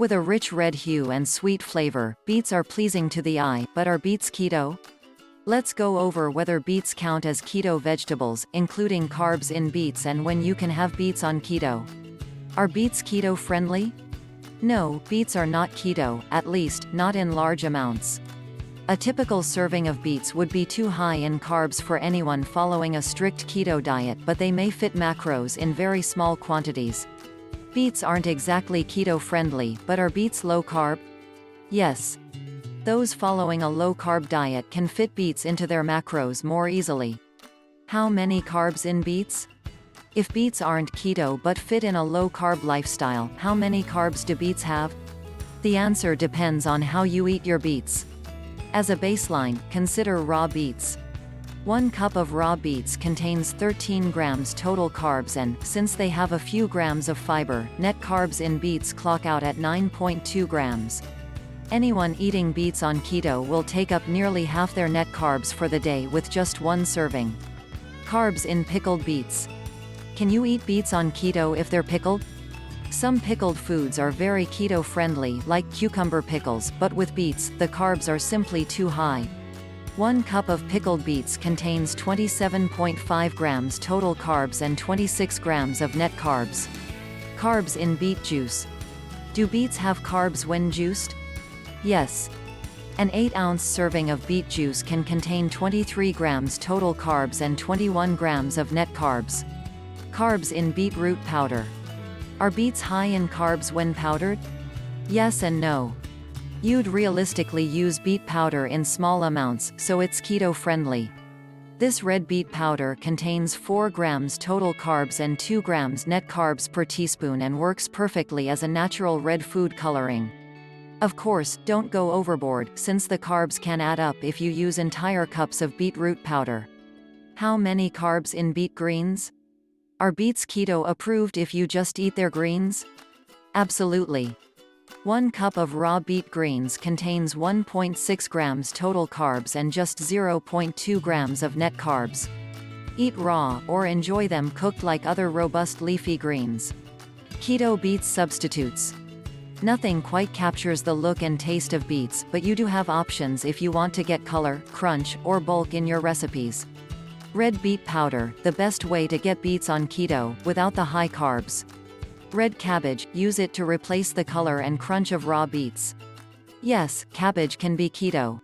With a rich red hue and sweet flavor, beets are pleasing to the eye, but are beets keto? Let's go over whether beets count as keto vegetables, including carbs in beets, and when you can have beets on keto. Are beets keto-friendly? No, beets are not keto, at least, not in large amounts. A typical serving of beets would be too high in carbs for anyone following a strict keto diet, but they may fit macros in very small quantities. Beets aren't exactly keto-friendly, but are beets low-carb? Yes. Those following a low-carb diet can fit beets into their macros more easily. How many carbs in beets? If beets aren't keto but fit in a low-carb lifestyle, how many carbs do beets have? The answer depends on how you eat your beets. As a baseline, consider raw beets. 1 cup of raw beets contains 13 grams total carbs, and, since they have a few grams of fiber, net carbs in beets clock out at 9.2 grams. Anyone eating beets on keto will take up nearly half their net carbs for the day with just one serving. Carbs in pickled beets. Can you eat beets on keto if they're pickled? Some pickled foods are very keto-friendly, like cucumber pickles, but with beets, the carbs are simply too high. 1 cup of pickled beets contains 27.5 grams total carbs and 26 grams of net carbs. Carbs in beet juice. Do beets have carbs when juiced? Yes. An 8-ounce serving of beet juice can contain 23 grams total carbs and 21 grams of net carbs. Carbs in beetroot powder. Are beets high in carbs when powdered? Yes and no. You'd realistically use beet powder in small amounts, so it's keto-friendly. This red beet powder contains 4 grams total carbs and 2 grams net carbs per teaspoon and works perfectly as a natural red food coloring. Of course, don't go overboard, since the carbs can add up if you use entire cups of beetroot powder. How many carbs in beet greens? Are beets keto approved if you just eat their greens? Absolutely. 1 cup of raw beet greens contains 1.6 grams total carbs and just 0.2 grams of net carbs. Eat raw, or enjoy them cooked like other robust leafy greens. Keto beets substitutes. Nothing quite captures the look and taste of beets, but you do have options if you want to get color, crunch, or bulk in your recipes. Red beet powder, the best way to get beets on keto, without the high carbs. Red cabbage, use it to replace the color and crunch of raw beets. Yes, cabbage can be keto.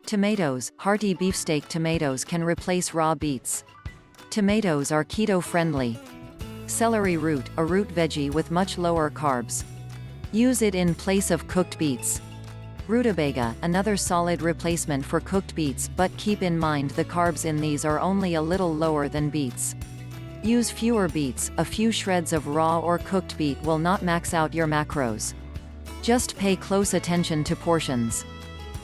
Tomatoes, hearty beefsteak tomatoes can replace raw beets. Tomatoes are keto-friendly. Celery root, a root veggie with much lower carbs. Use it in place of cooked beets. Rutabaga, another solid replacement for cooked beets, but keep in mind the carbs in these are only a little lower than beets. Use fewer beets, a few shreds of raw or cooked beet will not max out your macros. Just pay close attention to portions.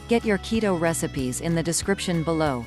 Get your keto recipes in the description below.